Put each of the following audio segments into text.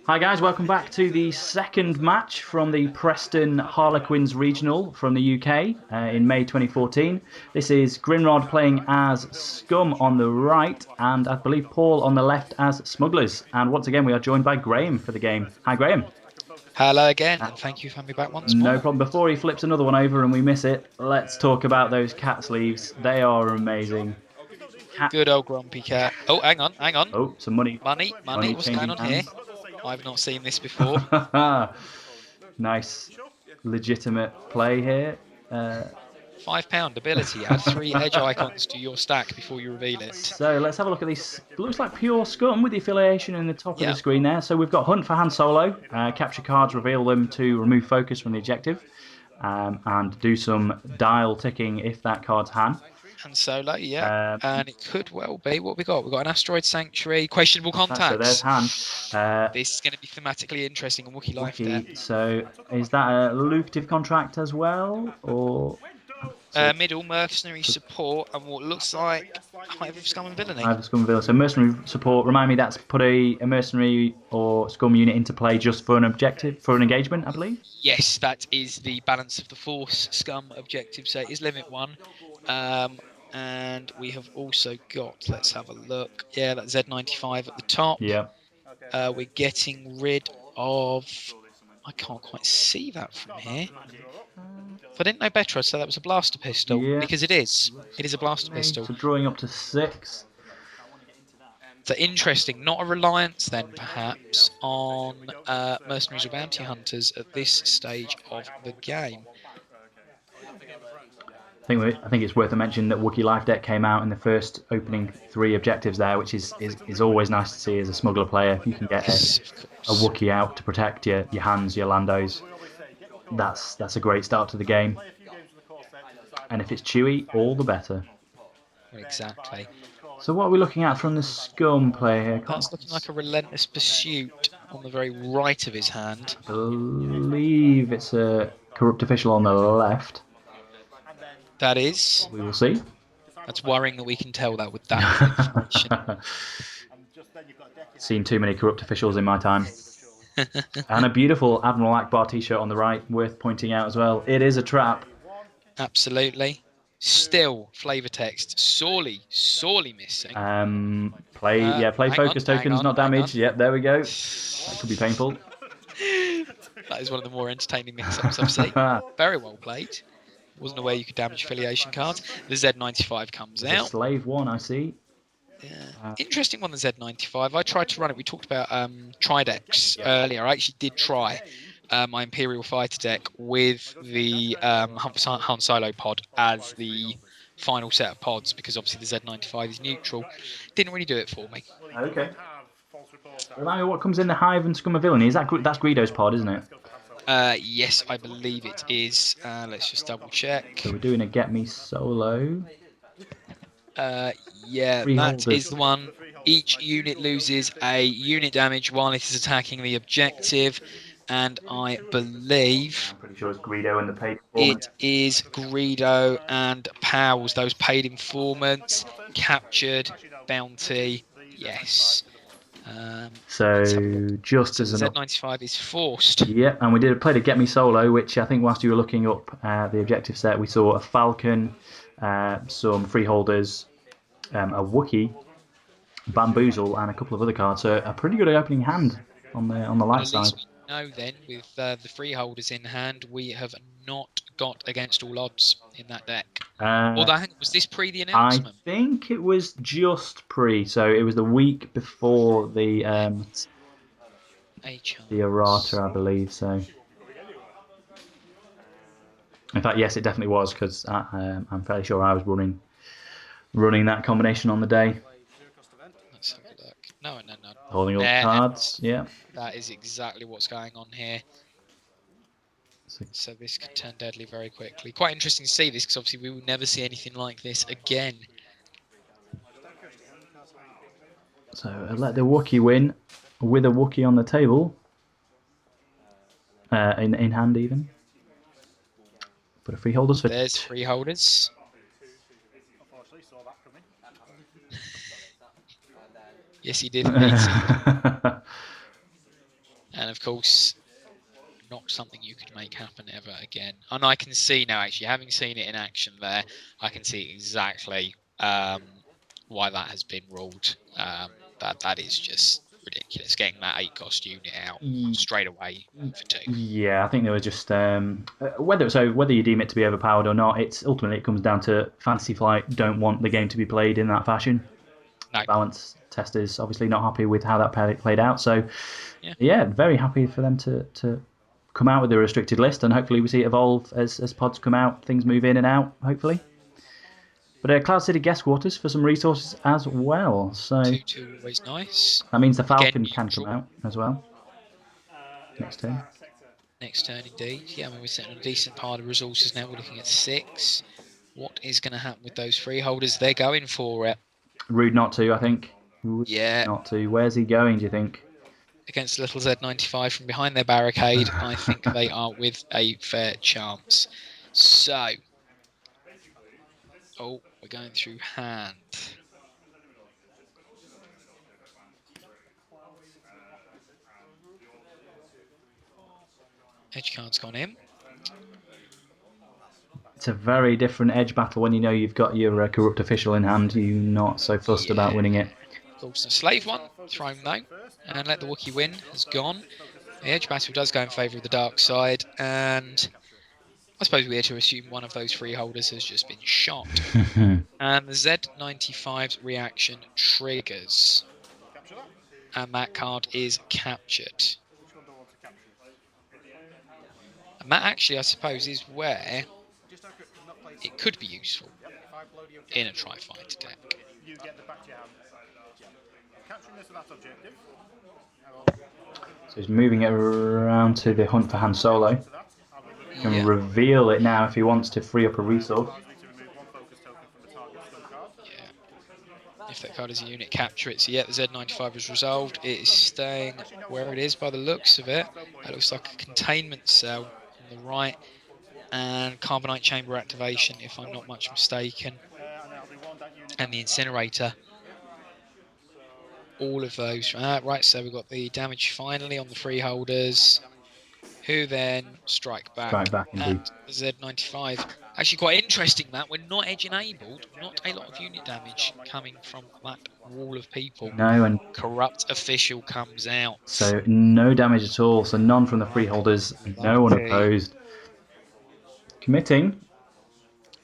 Hi guys, welcome back to the second match from the Preston Harlequins Regional from the UK in May 2014. This is Grinrod playing as Scum on the right and I believe Paul on the left as Smugglers. And once again we are joined by Graham for the game. Hi Graham. Hello again, and thank you for having me back once more. No problem. Before he flips another one over and we miss it, let's talk about those cat sleeves. They are amazing. Good old grumpy cat. Oh, hang on. Oh, some money. Money. What's going changing on hands. here? I've not seen this before. Nice, legitimate play here. £5 ability. Add 3 edge icons to your stack before you reveal it. So let's have a look at this. Looks like pure Scum with the affiliation in the top of the screen there. So we've got Hunt for Han Solo. Capture cards, reveal them to remove focus from the objective. And do some dial ticking if that card's Han. Han Solo, yeah. And it could well be. What we got? We've got an Asteroid Sanctuary, questionable contacts. So there's Han. This is going to be thematically interesting on Wookiee Life there. So is that a lucrative contract as well? Or... middle mercenary support and what looks like Hive of Scum and Villainy. Hive of Scum and Villainy. So mercenary support. Remind me, that's put a mercenary or Scum unit into play just for an objective, for an engagement, I believe. Yes, that is the balance of the Force Scum objective. So it is limit 1. And we have also got. Let's have a look. Yeah, that Z95 at the top. Yeah. We're getting rid of. I can't quite see that from here. If I didn't know better, I'd say that was a blaster pistol. Yeah. Because it is. It is a blaster pistol. So drawing up to 6. So interesting. Not a reliance then, perhaps, on mercenaries or bounty hunters at this stage of the game. I think it's worth a mention that Wookiee Life deck came out in the first opening 3 objectives there, which is always nice to see as a smuggler player. If you can get a Wookiee out to protect your Hans, your Landos, that's a great start to the game. And if it's Chewie, all the better. Exactly. So what are we looking at from the Scum player here? That's looking like a Relentless Pursuit on the very right of his hand. I believe it's a Corrupt Official on the left. That is. We will see. That's worrying that we can tell that with that information. Seen too many Corrupt Officials in my time. And a beautiful Admiral Akbar t-shirt on the right, worth pointing out as well. It is a trap. Absolutely. Still, flavor text sorely missing. Play focus tokens, not damage. Yep, there we go. That could be painful. That is one of the more entertaining mix-ups I've seen. Very well played. Wasn't aware you could damage affiliation cards. The Z95 comes out. Slave 1, I see. Yeah. Interesting one, the Z95. I tried to run it. We talked about Tridex earlier. I actually did try my Imperial Fighter deck with the Han Solo pod as the final set of pods, because obviously the Z95 is neutral. Didn't really do it for me. Okay. Remind me what comes in the Hive and Scum of Villainy. That's Greedo's pod, isn't it? Yes, I believe it is. Let's just double check. So we're doing a Get Me Solo. Yeah, that is the one. Each unit loses a unit damage while it is attacking the objective. And I believe... I'm pretty sure it's Greedo and the paid informants. It is Greedo and Pals, those paid informants, captured, bounty, yes. So just as an Z95 is forced. Yeah, and we played a Get Me Solo, which I think whilst you were looking up the objective set, we saw a Falcon, some Freeholders, a Wookiee, Bamboozle, and a couple of other cards. So a pretty good opening hand on the light side. No, then with the Freeholders in hand, we have not got against all odds in that deck. Although, was this pre the announcement? I think it was just pre, so it was the week before the errata, I believe. So, in fact, yes, it definitely was, because I'm fairly sure I was running that combination on the day. Let's have a look. No. Holding all the cards, yeah. That is exactly what's going on here. So this could turn deadly very quickly. Quite interesting to see this, because obviously we will never see anything like this again. So let the Wookiee win with a Wookiee on the table. In hand even. Put a Freeholders for... There's Freeholders. Yes, he did. course, not something you could make happen ever again. And I can see now, actually, having seen it in action there, I can see exactly why that has been ruled. That is just ridiculous. Getting that 8-cost unit out straight away for 2. Yeah, I think there was just whether you deem it to be overpowered or not. Ultimately it comes down to Fantasy Flight don't want the game to be played in that fashion. No. Balance testers obviously not happy with how that played out. So yeah, very happy for them to come out with a restricted list, and hopefully we see it evolve as pods come out, things move in and out, hopefully. But Cloud City guest quarters for some resources as well. So 2/2 always nice. That means the Falcon Again, can come out as well next turn. Next turn, indeed. Yeah, I mean, we're sitting on a decent pile of resources now. We're looking at 6. What is going to happen with those freeholders? They're going for it. Rude not to, I think. Yeah. Not to. Where's he going, do you think? Against little Z95 from behind their barricade, I think they are with a fair chance. So, we're going through hand. Edge card's gone in. It's a very different edge battle when you know you've got your corrupt official in hand. You're not so fussed about winning it. Of course, the slave one, thrown though, and let the Wookiee win, has gone. The edge battle does go in favour of the dark side, and I suppose we are to assume one of those freeholders has just been shot. And the Z95's reaction triggers, and that card is captured. And that actually, I suppose, is where it could be useful in a tri-fighter deck. So he's moving it around to the hunt for Han Solo. He can reveal it now if he wants to free up a resource. Yeah. If that card is a unit, capture it. So yeah, the Z95 is resolved. It is staying where it is by the looks of it. It looks like a containment cell on the right. And carbonite chamber activation, if I'm not much mistaken. And the incinerator. All of those. Right, so we've got the damage finally on the freeholders, who then strike back. Indeed. The Z95. Actually quite interesting that we're not edge enabled, not a lot of unit damage coming from that wall of people. No, and corrupt official comes out. So no damage at all, so none from the freeholders, no one opposed. Committing.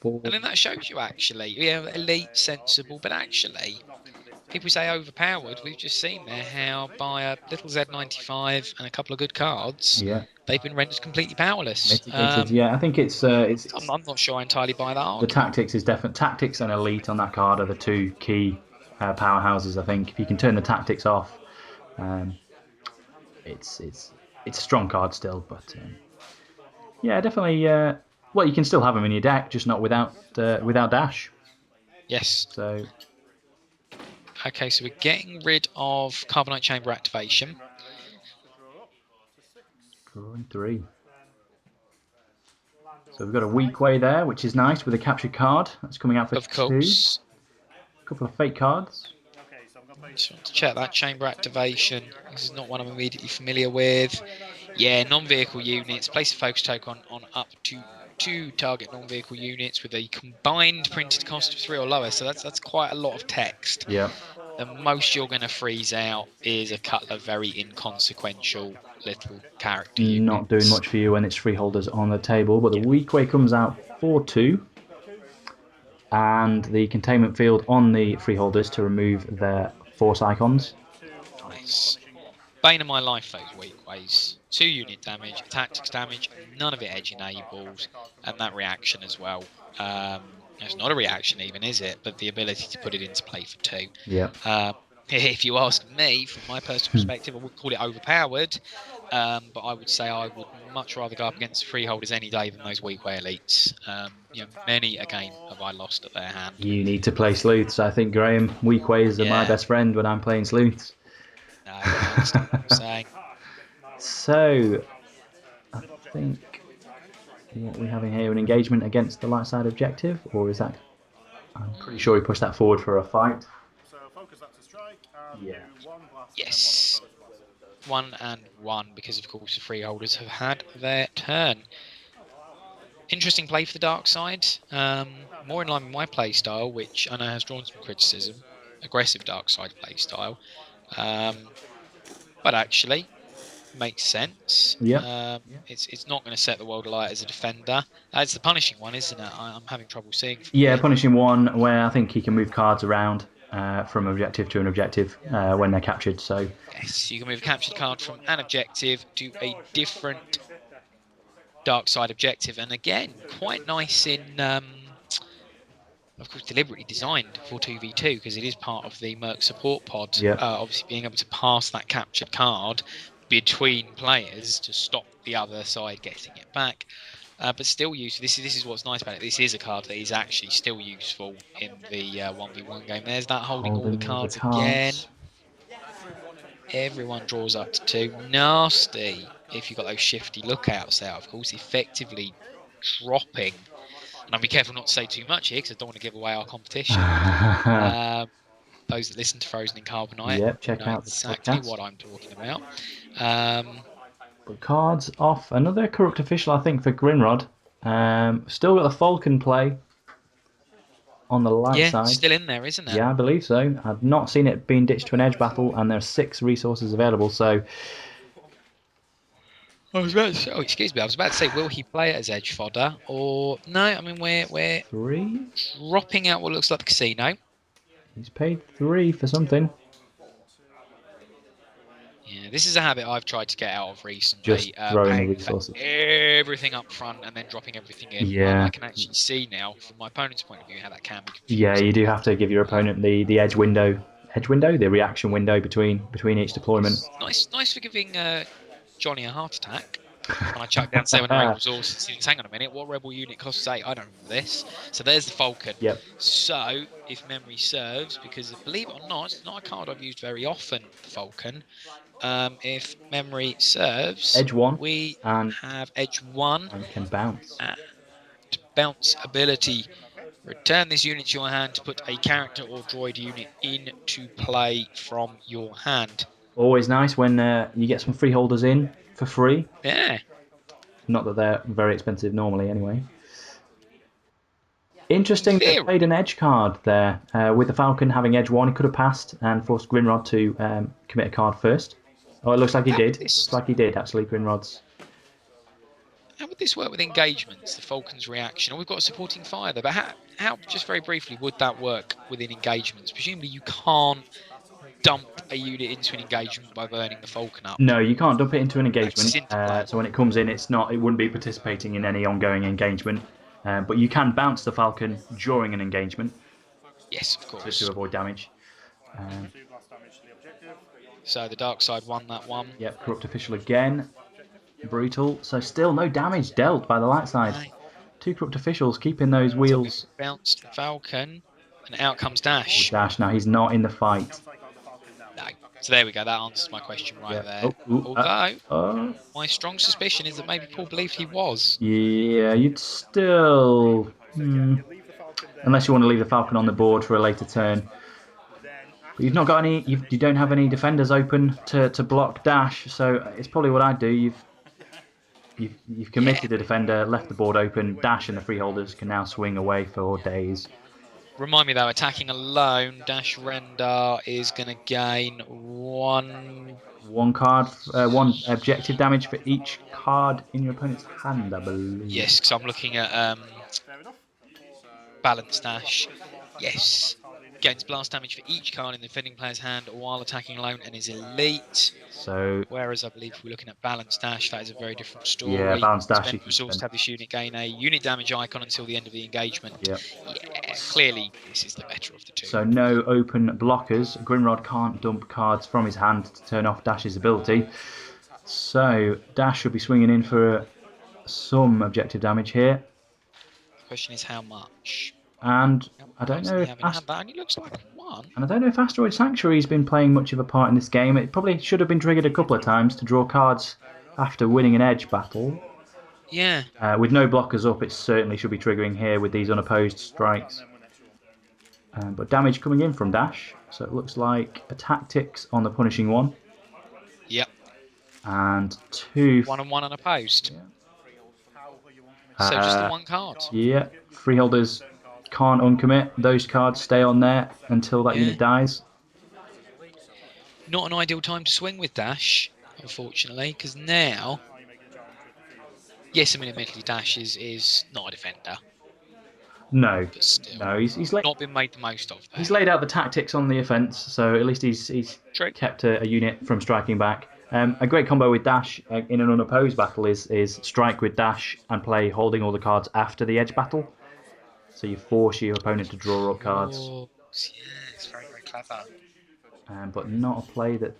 And then that shows you actually, elite, sensible, but actually, people say overpowered. We've just seen there how by a little Z95 and a couple of good cards, they've been rendered completely powerless. Mitigated, I think it's I'm not sure I entirely buy that argument. The tactics is definitely tactics and elite on that card are the two key powerhouses. I think if you can turn the tactics off, it's a strong card still, but definitely. Well, you can still have them in your deck, just not without dash. Yes. So. Okay, so we're getting rid of carbonite chamber activation. Drawing 3. So we've got a weak way there, which is nice with a captured card. That's coming out for 2. Of course. A couple of fake cards. Just want to check that chamber activation. This is not one I'm immediately familiar with. Yeah, non-vehicle units. Place a focus token on up to 2 target non-vehicle units with a combined printed cost of 3 or lower. So that's quite a lot of text. Yeah. The most you're going to freeze out is a couple of very inconsequential little character units. Not doing much for you when it's freeholders on the table, but the weak way comes out for 2. And the containment field on the freeholders to remove their force icons. Nice. Bane of my life, those weak ways. 2 unit damage, tactics damage, none of it edge enabled, and that reaction as well. It's not a reaction even, is it? But the ability to put it into play for 2. Yeah. If you ask me, from my personal perspective, I would call it overpowered. But I would say I would much rather go up against freeholders any day than those weak way elites. Many a game have I lost at their hand. You need to play sleuths, I think, Graham. Weak ways are my best friend when I'm playing sleuths. No, I understand what you're saying. So, I think what we're having here, an engagement against the light side objective, or is that? I'm pretty sure we pushed that forward for a fight. Yes. 1 and 1 because, of course, the freeholders have had their turn. Interesting play for the dark side. More in line with my play style, which I know has drawn some criticism. Aggressive dark side play style. But actually, makes sense. Yep. It's not going to set the world alight as a defender. It's the punishing one, isn't it? I'm having trouble seeing. Yeah, punishing one where I think he can move cards around from objective to an objective when they're captured. So yes, you can move a captured card from an objective to a different dark side objective, and again, quite nice in. Of course, deliberately designed for 2v2 because it is part of the Merc support pod. Yep. Obviously, being able to pass that captured card between players to stop the other side getting it back. But still useful. This is what's nice about it. This is a card that is actually still useful in the 1v1 game. There's that holding all the cards again. Everyone draws up to 2. Nasty if you've got those shifty lookouts there. Of course, effectively dropping. And I'll be careful not to say too much here because I don't want to give away our competition. Those that listen to Frozen in Carbonite check out exactly what I'm talking about. But cards off. Another corrupt official, I think, for Grinrod. Still got the Falcon play on the light side. Still in there, isn't it? Yeah, I believe so. I've not seen it being ditched to an edge battle, and there are 6 resources available, so... I was about to say, excuse me. I was about to say, will he play it as edge fodder or no? I mean, we're 3 dropping out what looks like the casino. He's paid 3 for something. Yeah, this is a habit I've tried to get out of recently. Just throwing the resources. Everything up front and then dropping everything in. Yeah. I can actually see now, from my opponent's point of view, how that can be confusing. Yeah, you do have to give your opponent the edge window. The reaction window between each deployment. Nice for giving Johnny a heart attack. When I chucked down 7 rebel resources, he was, hang on a minute, what rebel unit costs 8? I don't know this. So there's the Falcon. Yep. So, if memory serves, because believe it or not, it's not a card I've used very often, Falcon. If memory serves, Edge 1, we and have Edge 1. And can bounce. And bounce ability. Return this unit to your hand to put a character or droid unit into play from your hand. Always nice when you get some freeholders in for free. Yeah. Not that they're very expensive normally, anyway. Interesting, they played an edge card there. With the Falcon having edge 1, he could have passed and forced Grinrod to commit a card first. Oh, it looks like he did. Looks like he did, actually, Grinrod's. How would this work with engagements, the Falcon's reaction? Or we've got a supporting fire there, but how, just very briefly, would that work within engagements? Presumably you can't dump a unit into an engagement by burning the Falcon up. No, you can't dump it into an engagement. So when it comes in, it wouldn't be participating in any ongoing engagement. But you can bounce the Falcon during an engagement. Yes, of course. To avoid damage. So the dark side won that one. Yep, corrupt official again. Brutal. So still no damage dealt by the light side. Right. 2 corrupt officials keeping those wheels. So bounced the Falcon, and out comes Dash. Dash. Now he's not in the fight. No. So there we go. That answers my question right there. Although my strong suspicion is that maybe Paul believed he was. Yeah, you'd still, unless you want to leave the Falcon on the board for a later turn. But you've not got any. You don't have any defenders open to block Dash. So it's probably what I'd do. You've committed a defender, left the board open. Dash and the freeholders can now swing away for days. Remind me though, attacking alone, Dash Rendar is going to gain one card, 1 objective damage for each card in your opponent's hand, I believe. Yes, because I'm looking at Balance Dash. Yes. Gains blast damage for each card in the defending player's hand while attacking alone and is elite. So, whereas I believe if we're looking at Balance Dash, that is a very different story. Yeah, Balance Dash. Spend resource to have this unit gain a unit damage icon until the end of the engagement. Yep. Yeah, clearly this is the better of the 2. So no open blockers. Grinrod can't dump cards from his hand to turn off Dash's ability. So Dash should be swinging in for some objective damage here. The question is how much. And I don't know if looks like 1. And I don't know if Asteroid Sanctuary's been playing much of a part in this game. It probably should have been triggered a couple of times to draw cards after winning an edge battle. Yeah. With no blockers up, it certainly should be triggering here with these unopposed strikes. But damage coming in from Dash, so it looks like a tactics on the punishing one. Yep. and 2. 1 and 1 unopposed. Yeah. So just the 1 card. Yeah, freeholders can't uncommit. Those cards stay on there until that unit dies. Not an ideal time to swing with Dash, unfortunately, because now... Yes, I mean, admittedly, Dash is not a defender. No, but still, no, he's not been made the most of there. He's laid out the tactics on the offence, so at least he's kept a unit from striking back. A great combo with Dash in an unopposed battle is strike with Dash and play holding all the cards after the edge battle. So you force your opponent to draw up cards. Yeah, it's very, very clever. But not a play that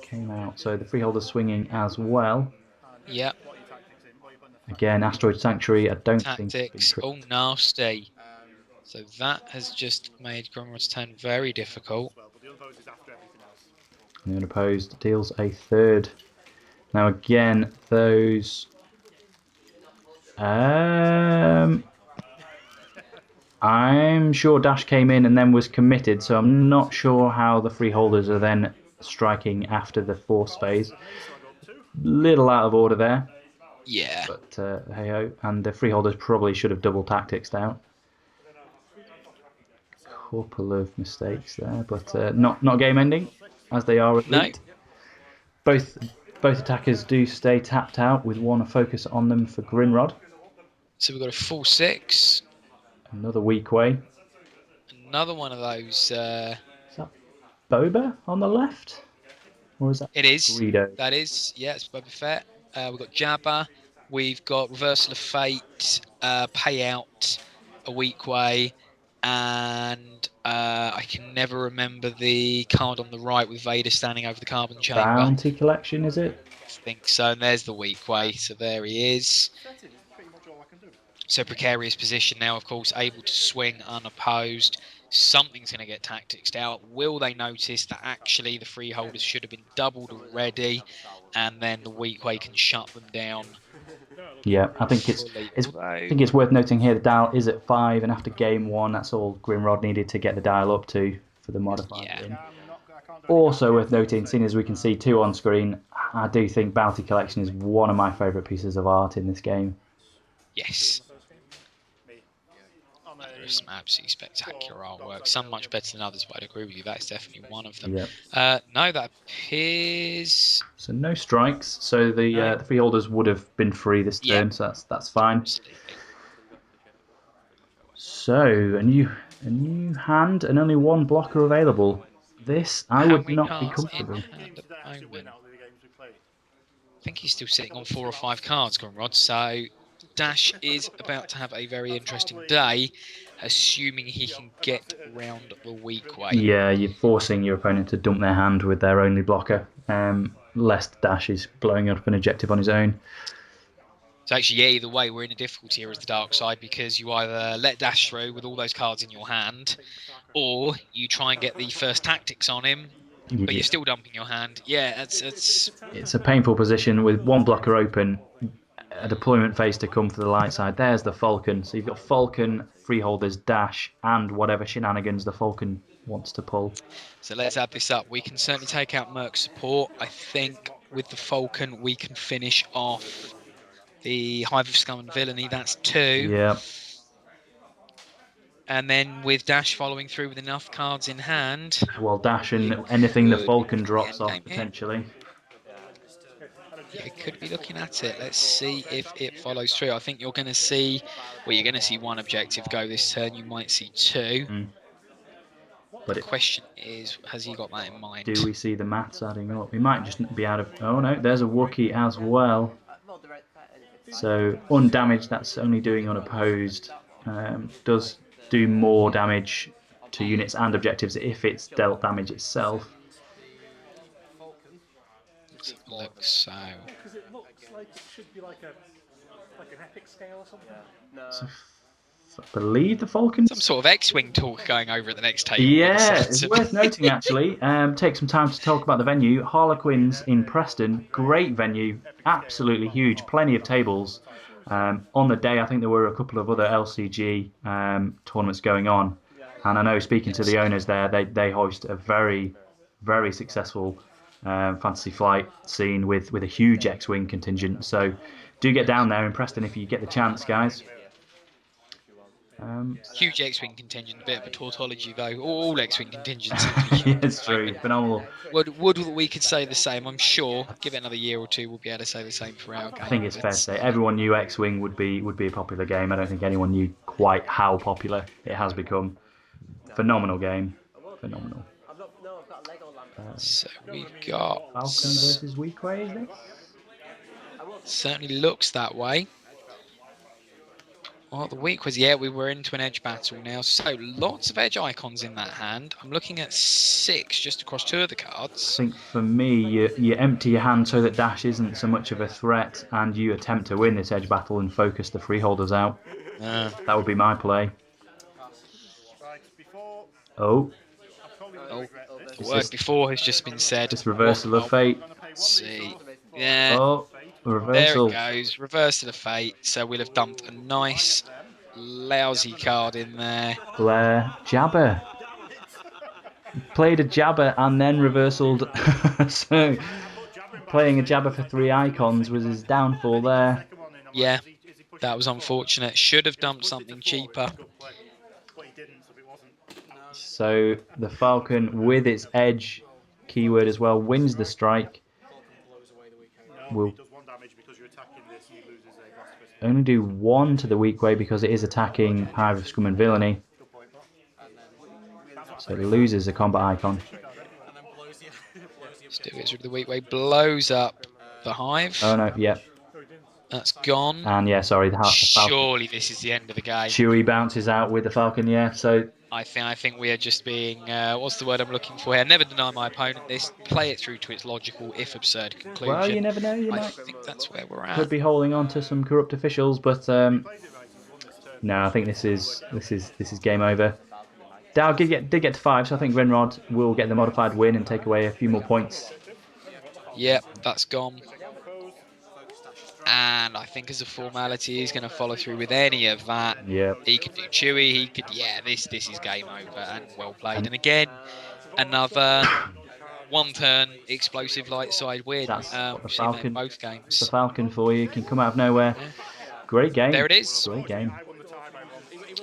came out. So the freeholder's swinging as well. Yep. Again, Asteroid Sanctuary, I don't think... Tactics, oh nasty. So that has just made Grinrod's turn very difficult. And the unopposed deals a 3rd. Now again, those... I'm sure Dash came in and then was committed, so I'm not sure how the freeholders are then striking after the force phase. Little out of order there. Yeah. But hey-ho, and the freeholders probably should have double tactics out. Couple of mistakes there, but not game ending, as they are at least. Both attackers do stay tapped out with 1 focus on them for Grinrod. So we've got a full 6. Another weak way. Another one of those. Is that Boba on the left? Or is that It is. Greedo? That is, yeah, it's Boba Fett. We've got Jabba. We've got Reversal of Fate, Payout, a weak way, and I can never remember the card on the right with Vader standing over the carbon chamber. Bounty Collection, is it? I think so, and there's the weak way, so there he is. So precarious position now, of course, able to swing unopposed. Something's going to get tactics out. Will they notice that actually the freeholders should have been doubled already, and then the weak way can shut them down? Yeah, I think it's worth noting here the dial is at 5, and after game 1, that's all Grinrod needed to get the dial up to for the modified win. Also worth noting, seeing as we can see 2 on screen, I do think Bounty Collection is one of my favourite pieces of art in this game. Yes. There's some absolutely spectacular artwork. Some much better than others, but I'd agree with you. That's definitely one of them. Yep. No, that appears... So no strikes. So the freeholders would have been free this turn, so that's fine. Absolutely. So a new hand and only 1 blocker available. This I would not be comfortable. I think he's still sitting on 4 or 5 cards, Grinrod. So Dash is about to have a very interesting day, assuming he can get round the weak way. Yeah, you're forcing your opponent to dump their hand with their only blocker, lest Dash is blowing up an objective on his own. So actually, yeah, either way, we're in a difficulty here as the dark side, because you either let Dash through with all those cards in your hand, or you try and get the first tactics on him, but you're still dumping your hand. Yeah, it's a painful position with 1 blocker open, a deployment phase to come for the light side. There's the Falcon. So you've got Falcon, freeholders, Dash, and whatever shenanigans the Falcon wants to pull. So let's add this up. We can certainly take out Merc support. I think with the Falcon we can finish off the Hive of Scum and Villainy. That's 2. Yeah. And then with Dash following through with enough cards in hand. Well, Dash and anything the Falcon drops off potentially. Yeah, could be looking at it. Let's see if it follows through. I think you're going to see, well, you're going to see 1 objective go this turn. You might see 2. But the question is, has he got that in mind? Do we see the maths adding up? We might just be out of... Oh no, there's a Wookiee as well. So undamaged, that's only doing unopposed. Does do more damage to units and objectives if it's dealt damage itself. Looks so. Because it looks like it should be like an epic scale or something. No. So I believe the Falcons. Some sort of X-wing talk going over at the next table. Yeah, it's worth noting actually. Take some time to talk about the venue. Harlequins in Preston, great venue, absolutely huge, plenty of tables. On the day, I think there were a couple of other LCG tournaments going on, and I know speaking to the owners there, they host a very, very successful Fantasy Flight scene with a huge X-Wing contingent. So do get down there in Preston if you get the chance, guys. Huge X-Wing contingent, a bit of a tautology though. All X-Wing contingents. Yeah, it's true. Phenomenal. Would we could say the same? I'm sure. Give it another year or two, we'll be able to say the same for our game. I think it's fair to say everyone knew X-Wing would be a popular game. I don't think anyone knew quite how popular it has become. Phenomenal game. Phenomenal. So we've got Falcon versus Weequay, is this? Certainly looks that way. Well, the week was, we were into an edge battle now. So lots of edge icons in that hand. I'm looking at 6 just across 2 of the cards. I think for me, you empty your hand so that dash isn't so much of a threat, and you attempt to win this edge battle and focus the freeholders out. That would be my play. Oh. The word before has just been said. This reversal of fate. Let's see. Yeah. Oh, reversal. There it goes. Reversal of fate. So we'll have dumped a nice, lousy card in there. Blair Jabber. Played a Jabber and then reversaled. So playing a Jabber for 3 icons was his downfall there. Yeah, that was unfortunate. Should have dumped something cheaper. So the Falcon with its edge keyword as well wins the strike. Will only do 1 to the Weequay because it is attacking Hive of Scum and Villainy. So it loses a combat icon. Still gets rid of the Weequay. Blows up the Hive. Oh no, yeah. That's gone. And yeah, sorry, the Falcon. Surely this is the end of the game. Chewie bounces out with the Falcon, yeah. So I think we are just being, what's the word I'm looking for here? Never deny my opponent this. Play it through to its logical, if absurd, conclusion. Well, you never know. I think that's where we're at. Could be holding on to some corrupt officials, but no, I think this is game over. Dow did get to 5, so I think Grinrod will get the modified win and take away a few more points. Yep, that's gone. And I think as a formality, he's going to follow through with any of that. Yeah. He could do Chewie. He could, this is game over and well played. And again, another 1 turn explosive light side win. That's what the we've seen that in Falcon. both games. The Falcon for you can come out of nowhere. Yeah. Great game. There it is. Great game.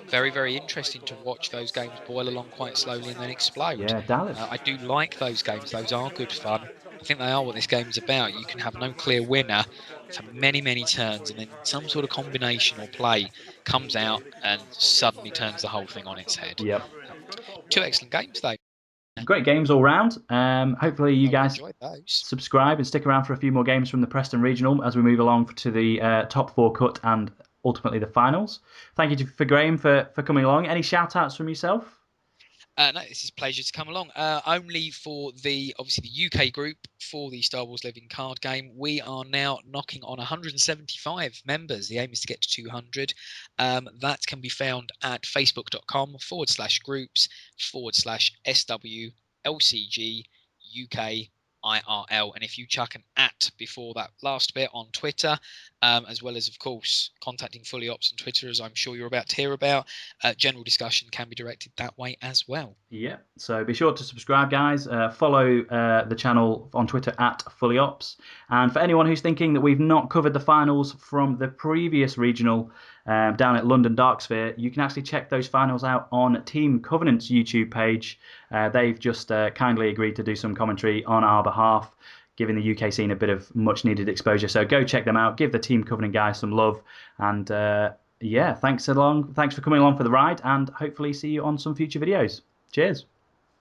Very, very interesting to watch those games boil along quite slowly and then explode. Yeah, Dallas. I do like those games. Those are good fun. I think they are what this game's about. You can have no clear winner for many, many turns, and then some sort of combination or play comes out and suddenly turns the whole thing on its head. Yep. 2 excellent games, though. Great games all round. Hopefully you guys subscribe and stick around for a few more games from the Preston Regional as we move along to the top 4 cut and ultimately the finals. Thank you for Graham for coming along. Any shout outs from yourself? No, it's a pleasure to come along. Only for the UK group for the Star Wars Living card game. We are now knocking on 175 members. The aim is to get to 200. That can be found at facebook.com/groups/SW LCG UK IRL. And if you chuck an @ before that last bit on Twitter, as well as, of course, contacting Fully Ops on Twitter, as I'm sure you're about to hear about, general discussion can be directed that way as well. Yeah, so be sure to subscribe, guys. Follow the channel on Twitter at Fully Ops. And for anyone who's thinking that we've not covered the finals from the previous regional down at London Darksphere, you can actually check those finals out on Team Covenant's YouTube page. They've just kindly agreed to do some commentary on our behalf, giving the UK scene a bit of much needed exposure. So go check them out, give the Team Covenant guys some love, and thanks for coming along for the ride, and hopefully see you on some future videos. Cheers.